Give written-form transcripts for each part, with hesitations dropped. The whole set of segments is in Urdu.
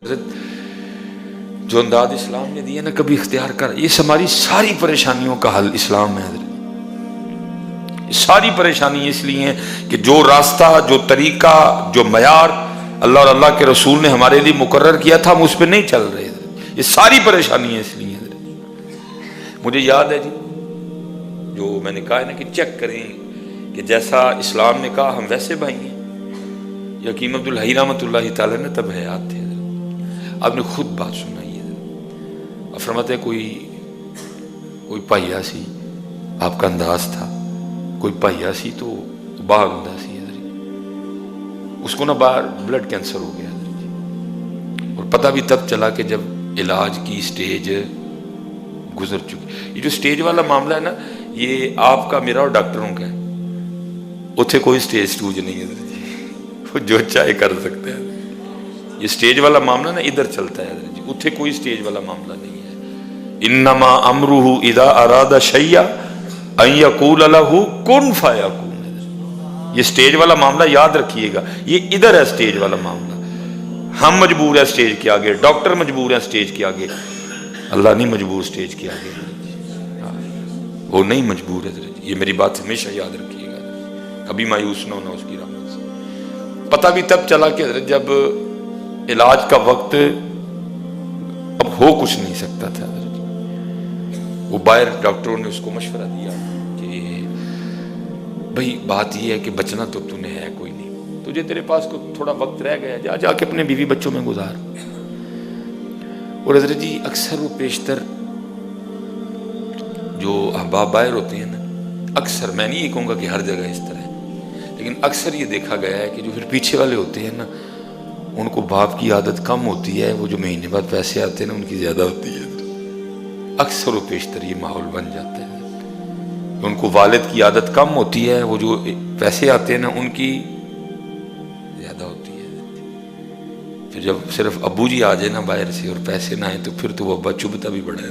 حضرت جو انداز اسلام نے دیا نا کبھی اختیار کر، یہ ہماری ساری پریشانیوں کا حل اسلام ہے حضرت۔ ساری پریشانی اس لیے ہیں کہ جو راستہ، جو طریقہ، جو معیار اللہ اور اللہ کے رسول نے ہمارے لیے مقرر کیا تھا ہم اس پہ نہیں چل رہے حضرت۔ یہ ساری پریشانی ہے اس لیے حضرت۔ مجھے یاد ہے جی، جو میں نے کہا ہے نا کہ چیک کریں کہ جیسا اسلام نے کہا ہم ویسے بھائی ہیں۔ حکیم عبدالحی رحمۃ اللہ تعالیٰ نے تب حیات تھے، آپ نے خود بات سنائی ہے۔ آپ فرماتے ہیں کوئی پائیا سی، آپ کا انداز تھا، کوئی پائیا سی تو باغ انداز سی حضرت، اس کو نا باہر بلڈ کینسر ہو گیا حضرت، اور پتہ بھی تب چلا کہ جب علاج کی سٹیج گزر چکی۔ یہ جو سٹیج والا معاملہ ہے نا، یہ آپ کا، میرا اور ڈاکٹروں کا ہے، اتھے کوئی سٹیج سٹوج نہیں حضرت جی، وہ جو چاہے کر سکتے ہیں۔ یہ سٹیج والا معاملہ نا ادھر چلتا ہے حضرت جی، اتھے کوئی سٹیج والا معاملہ نہیں ہے۔ انما امرہ اذا اراد شیئا ان یقول لہ کن فیکون۔ یہ سٹیج والا معاملہ یاد رکھیے گا، یہ ادھر ہے سٹیج والا معاملہ۔ ہم مجبور ہے سٹیج کے آگے، ڈاکٹر مجبور ہے سٹیج کے آگے، اللہ نہیں مجبور سٹیج کے آگے، وہ نہیں مجبور ہے حضرت۔ یہ میری بات ہمیشہ یاد رکھیے گا، کبھی مایوس نہ ہونا اس کی رحمت سے۔ پتہ بھی تب چلا کہ حضرت جب علاج کا وقت اب ہو کچھ نہیں سکتا تھا حضرت، وہ باہر ڈاکٹروں نے اس کو مشورہ دیا کہ بھئی بات یہ ہے کہ بچنا تو نے ہے کوئی نہیں، تجھے تیرے پاس کو تھوڑا وقت رہ گیا، جا کے اپنے بیوی بچوں میں گزار۔ اور حضرت جی اکثر وہ پیشتر جو احباب باہر ہوتے ہیں نا، اکثر، میں نہیں یہ کہوں گا کہ ہر جگہ اس طرح ہے، لیکن اکثر یہ دیکھا گیا ہے کہ جو پھر پیچھے والے ہوتے ہیں نا، ان کو باپ کی عادت کم ہوتی ہے، وہ جو مہینے بعد پیسے آتے ہیں نا ان کی زیادہ ہوتی ہے۔ اکثر و بیشتر یہ ماحول بن جاتا ہے، ان کو والد کی عادت کم ہوتی ہے، وہ جو پیسے آتے ہیں نا ان کی زیادہ ہوتی ہے۔ پھر جب صرف ابو جی آ جائے نا باہر سے اور پیسے نہ آئیں تو پھر تو وہ ابا چبھتا بھی بڑا ہے۔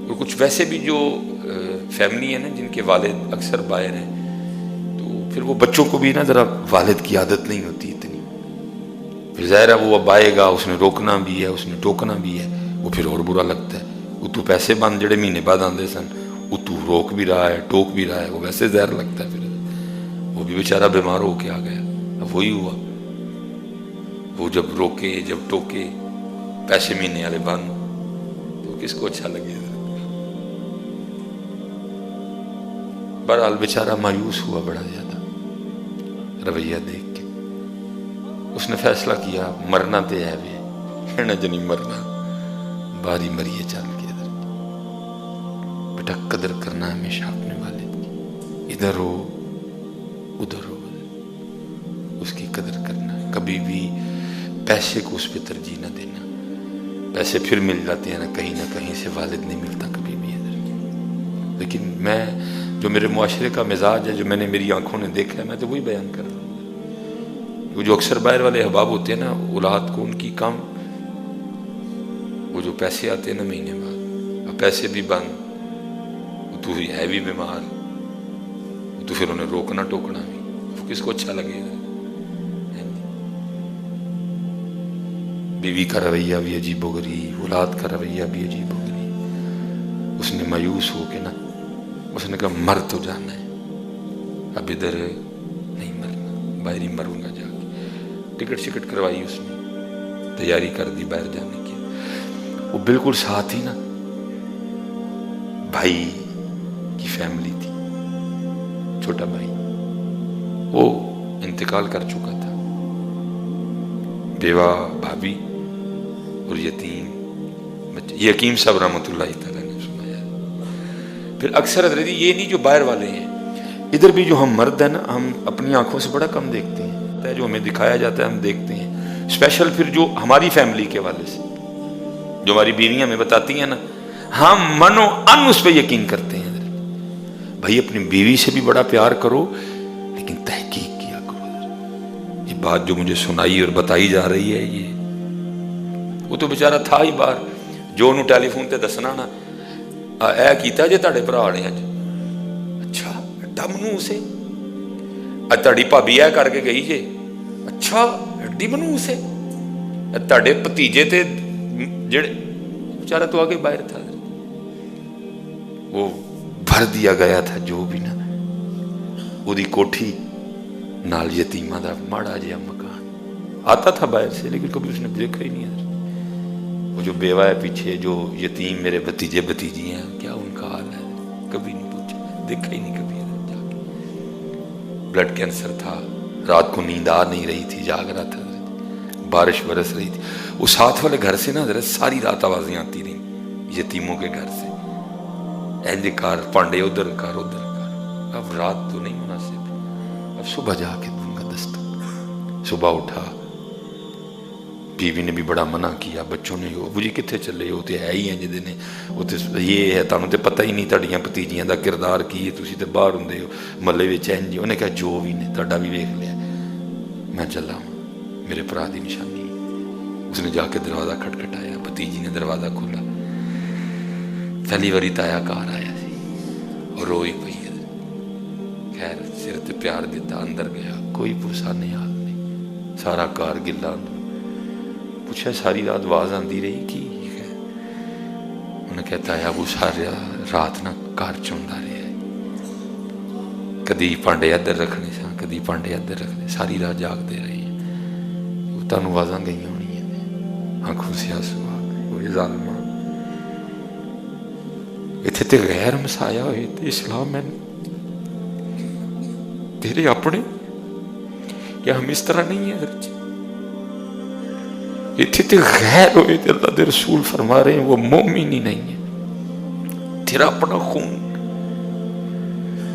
اور کچھ ویسے بھی جو فیملی ہے نا جن کے والد اکثر باہر ہیں، تو پھر وہ بچوں کو بھی نا ذرا والد کی عادت نہیں ہوتی اتنی، پھر ظاہر ہے وہ اب آئے گا، اس نے روکنا بھی ہے، اس نے ٹوکنا بھی ہے، وہ پھر اور برا لگتا ہے۔ وہ تو پیسے بند جڑے مہینے بعد آندے سن، وہ تو روک بھی رہا ہے، ٹوک بھی رہا ہے، وہ ویسے زہر لگتا ہے۔ پھر وہ بھی بیچارہ بیمار ہو کے آ گیا، اب وہی ہوا، وہ جب روکے جب ٹوکے، پیسے مہینے والے بند، تو کس کو اچھا لگے؟ بہرحال بیچارہ مایوس ہوا بڑا زیادہ رویہ دیکھ کے۔ اس نے فیصلہ کیا مرنا تے ہے بھی نہ جنی مرنا، باری مریے چل کے ادھر۔ بیٹا قدر کرنا ہمیشہ اپنے والد کی، ادھر ہو ادھر ہو، اس کی قدر کرنا ہے، کبھی بھی پیسے کو اس پہ ترجیح نہ دینا۔ پیسے پھر مل جاتے ہیں نا کہیں سے، والد نہیں ملتا کبھی بھی ادھر۔ لیکن میں جو میرے معاشرے کا مزاج ہے، جو میں نے میری آنکھوں نے دیکھا ہے، میں تو وہی بیان کر رہا ہوں۔ وہ جو اکثر باہر والے احباب ہوتے ہیں نا، اولاد کو ان کی کم، وہ جو پیسے آتے ہیں نا مہینے بعد، پیسے بھی بند، وہ تو ہے بھی بیمار، وہ تو پھر انہیں روکنا ٹوکنا بھی، وہ کس کو اچھا لگے گا؟ بیوی کا رویہ بھی عجیب و غریب، اولاد کا رویہ بھی عجیب و غریب۔ اس نے مایوس ہو کے نا، اس نے کہا مر تو جانا ہے، اب ادھر نہیں مرنا، باہر ہی مروں گا جا کے۔ ٹکٹ شکٹ کروائی اس نے، تیاری کر دی باہر جانے کی۔ وہ بالکل ساتھ ہی نا بھائی کی فیملی تھی، چھوٹا بھائی، وہ انتقال کر چکا تھا، بیوہ بھابھی اور یتیم بچے۔ یہ حکیم صاحب رحمۃ اللہ تعالیٰ نے سنایا۔ پھر اکثر حضرت یہ نہیں جو باہر والے ہیں، ادھر بھی جو ہم مرد ہیں نا، ہم اپنی آنکھوں سے بڑا کم دیکھتے ہیں، جو ہمیں دکھایا جاتا ہے ہم دیکھتے ہیں، اسپیشل پھر جو ہماری فیملی کے والے سے، جو ہماری بیویاں ہمیں بتاتی ہیں نا، ہم من و ان اس پہ یقین کرتے ہیں۔ بھائی اپنی بیوی سے بھی بڑا پیار کرو، لیکن تحقیق کیا کرو۔ یہ بات جو مجھے سنائی اور بتائی جا رہی ہے، یہ وہ تو بیچارہ تھا ہی باہر، جو انہوں ٹیلی فون تے دسنا نا، اے کیتا جے تاڑے بھرا نے اج، اچھا ایڈا منوس ہے، اج تاڑی بھابی اے کر کے گئی جے، اچھا ایڈی منوس ہے، تاڑے بھتیجے تے جڑے بیچارہ تو آگے باہر تھا، وہ بھر دیا گیا تھا جو بھی نہ، وہ دی کوٹھی نال یتیمہ دا ماڑا جیا مکان آتا تھا باہر سے، لیکن کبھی اس نے دیکھا ہی نہیں ہے۔ وہ جو بیوہ ہے پیچھے، جو یتیم میرے بھتیجے بھتیجی ہیں، کیا ان کا حال ہے، کبھی نہیں پوچھا، دیکھا ہی نہیں کبھی جا کے۔ بلڈ کینسر تھا، رات کو نیند آ نہیں رہی تھی، جاگ رہا تھا، بارش برس رہی تھی۔ اس ساتھ والے گھر سے نا حضرت ساری رات آوازیں آتی رہیں یتیموں کے گھر سے، اینج کر پانڈے ادھر کر ادھر کر۔ اب رات تو نہیں مناسب، اب صبح جا کے دوں گا دستک۔ صبح اٹھا، بیوی نے بھی بڑا منع کیا، بچوں نے ابو جی کتنے چلے ہو، تے ہے ہی ہیں جدے نے وہ تے یہ ہے، تانوں تے پتہ ہی نہیں تہاڈیاں بھتیجیاں دا کردار کی ہے، تسی تے باہر ہوندے ہو محلے وچ انج۔ انہیں کہا جو بھی نے تہاڈا بھی ویکھ لیا، میں چلا ہوں، میرے بھرا دی نشانی۔ اس نے جا کے دروازہ کھٹکھٹایا، بھتیجی نے دروازہ کھولا، پہلی واری تایا گھر آیا سی اور روئی پئی ہے۔ خیر سر تے پیار دیتا، اندر گیا، کوئی پرسانے حال نہیں، سارا کار گلا۔ پوچھا ساری رات آواز آندی رہی کی ہے؟ انہیں کہتا ہے ابو ساری رات نہ کار چوندا رہا ہے، کدی پانڈے ادھر رکھنے سا، کدی پانڈے ادھر رکھنے، ساری رات جاگ دے رہی ہے۔ وہ تانوں آوازاں گئی ہونی ہیں، آنکھوں سے آنسو آ گئے۔ وہ ظالمہ اتنے تے غیر مسایا ہوئے تے اسلام میں تیرے اپنے، کیا ہم اس طرح نہیں ہیں؟ اتنے تے غیر ہوئے تے اللہ دے رسول فرما رہے ہیں وہ مومن ہی نہیں ہے، تیرا اپنا خون۔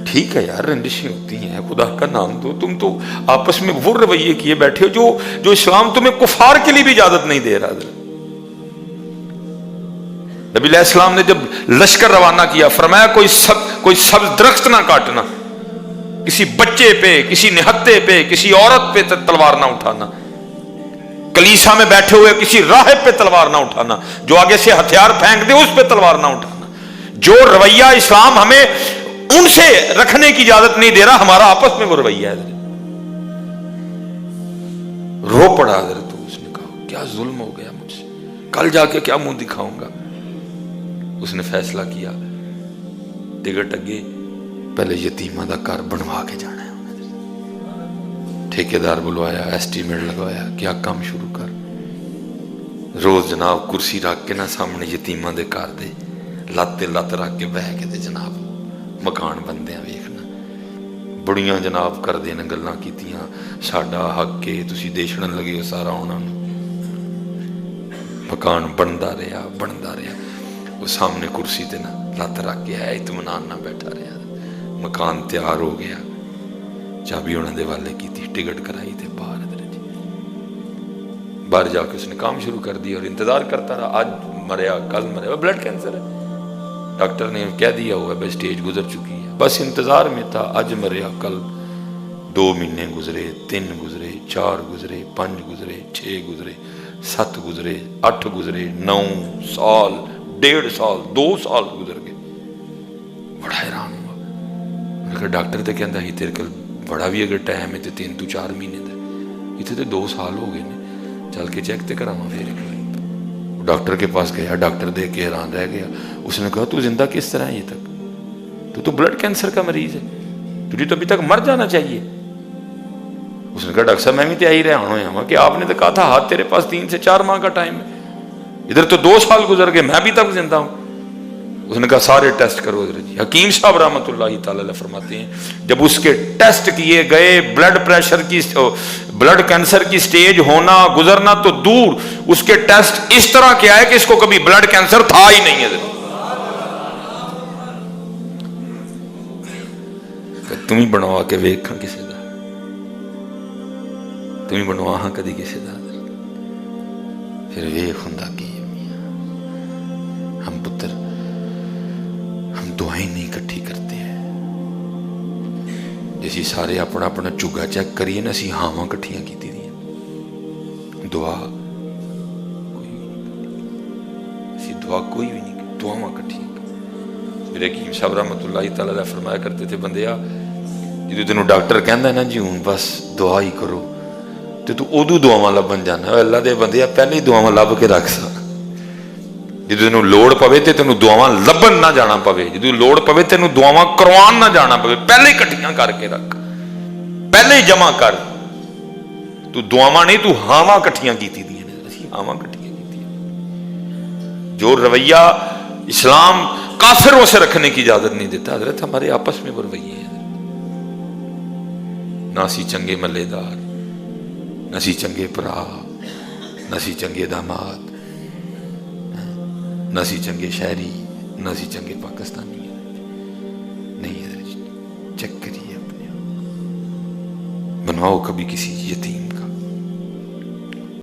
ٹھیک ہے یار، رنجشیں ہوتی ہیں، خدا کا نام دو، تم تو آپس میں وہ رویے کیے بیٹھے ہو جو اسلام تمہیں کفار کے لیے بھی اجازت نہیں دے رہا۔ نبی علیہ السلام نے جب لشکر روانہ کیا، فرمایا کوئی سبز درخت نہ کاٹنا، کسی بچے پہ، کسی نہتے پہ، کسی عورت پہ تلوار نہ اٹھانا، کلیسا میں بیٹھے ہوئے کسی راہب پہ تلوار نہ اٹھانا، جو آگے سے ہتھیار پھینک دے اس پہ تلوار نہ اٹھانا۔ جو رویہ اسلام ہمیں ان سے رکھنے کی اجازت نہیں دے رہا، ہمارا آپس میں وہ رویہ ہے۔ رو پڑا حضرت، تو اس نے کہا کیا ظلم ہو گیا مجھ سے، کل جا کے کیا منہ دکھاؤں گا۔ اس نے فیصلہ کیا، ٹکٹ اگے پہلے یتیمہ دا گھر بنوا کے جانا ہے۔ ٹھیکیدار بلوایا، ایسٹیمیٹ لگوایا، کیا کام شروع کر۔ روز جناب کرسی رکھ کے نہ سامنے یتیمہ دے گھر دے لت رکھ کے بہ کے دے جناب مکان بندیاں ویکھنا، بڑیاں جناب کر دینا گلاں کیتیاں، ساڈا حق کے تسی دیشن لگے ہو سارا انہاں نوں۔ مکان بندا رہا۔ وہ سامنے کرسی تے نہ لت رکھ کے ہے اطمینان نہ بیٹھا رہا۔ مکان تیار ہو گیا، چابی انہوں نے والے کی تھی، ٹکٹ کرائی تھے باہر۔ باہر جا کے اس نے کام شروع کر دیا اور انتظار کرتا رہا، آج مریا کل مریا، بلڈ کینسر ہے، ڈاکٹر نے کہہ دیا ہوا ہے سٹیج گزر چکی ہے، بس انتظار میں تھا، آج مریا کل۔ 2 مہینے گزرے، 3 گزرے، 4 گزرے، 5 گزرے، 6 گزرے، 7 گزرے، 8 گزرے، 9 سال، 1.5 سال، 2 سال گزر گئے۔ بڑا حیران ہوا، میں نے کہا ڈاکٹر تے کہندا ہی تیرے کل بڑا بھی اگر ٹائم ہے تے 3 تو 4 مہینے دا، اتنے تے 2 سال ہو گئے نے، چل کے چیک تے کراواں پھر ایک بار۔ ڈاکٹر کے پاس گیا، ڈاکٹر دیکھ کے حیران رہ گیا۔ اس نے کہا تو زندہ کس طرح ہے یہ تک، تو بلڈ کینسر کا مریض ہے، تجھے تو ابھی تک مر جانا چاہیے۔ اس نے کہا ڈاکٹر صاحب میں بھی تیاری رہا ہوں کہ آپ نے تو کہا تھا ہاتھ تیرے پاس 3 سے 4 ماہ کا ٹائم ہے، ادھر تو 2 سال گزر گئے، میں ابھی تک زندہ ہوں۔ اس نے کہا سارے ٹیسٹ کرو حضرت جی۔ حکیم صاحب رحمۃ اللہ تعالی علیہ فرماتے ہیں جب اس کے ٹیسٹ کیے گئے، بلڈ پریشر کی، بلڈ کینسر کی سٹیج ہونا گزرنا تو دور، اس کے ٹیسٹ اس طرح کے آئے کہ اس کو کبھی بلڈ کینسر تھا ہی نہیں ہے۔ تم ہی بنوا کے ویکھاں کسی دا، تم ہی بنوا ہاں کدی کسی دا، پھر ویکھ ہوندا کی ہم پتر ہم دعائیں نہیں کٹھی کرتے ہیں، جیسی سارے اپنا اپنا چگا چیک کریے نا، اسی ہاواں کٹھیاں کیتی دیا، دعا کوئی بھی نہیں، دعاواں کٹھیاں۔ میرے حکیم صاحب رحمۃ اللہ تعالی علیہ فرمایا کرتے تھے بندیا جدو تینوں ڈاکٹر کہندا ہے نا جی ہوں بس دعا ہی کرو، تو تو ادو دعاواں لبن جانا. اللہ دے بندے پہلے ہی دعاواں لب کے رکھ سا. جدو تینوں لوڑ پوے تے تینوں دعاواں لبن نہ جانا پوے, جدو لوڑ پوے تینوں دعاواں کروان نہ جانا پوے, پہلے ہی کٹھیاں کر کے رکھ, پہلے ہی جمع کر. تو دعاواں نہیں, تو ہاواں کٹھیاں کیتی دیاں نے, اسی ہاواں کٹھیاں کیتی. جو رویہ اسلام کافروں سے رکھنے کی اجازت نہیں دیتا حضرت, ہمارے آپس میں وہ رویے ہیں. نہ سی چنگے ملے دار, نہ سی چنگے پرا, نہ سی چنگے داماد, نہ سی چنگے شہری, نہ سی چنگے پاکستانی. نہیں حضرت, چیک کریے اپنے آپ, بنواؤ کبھی کسی یتیم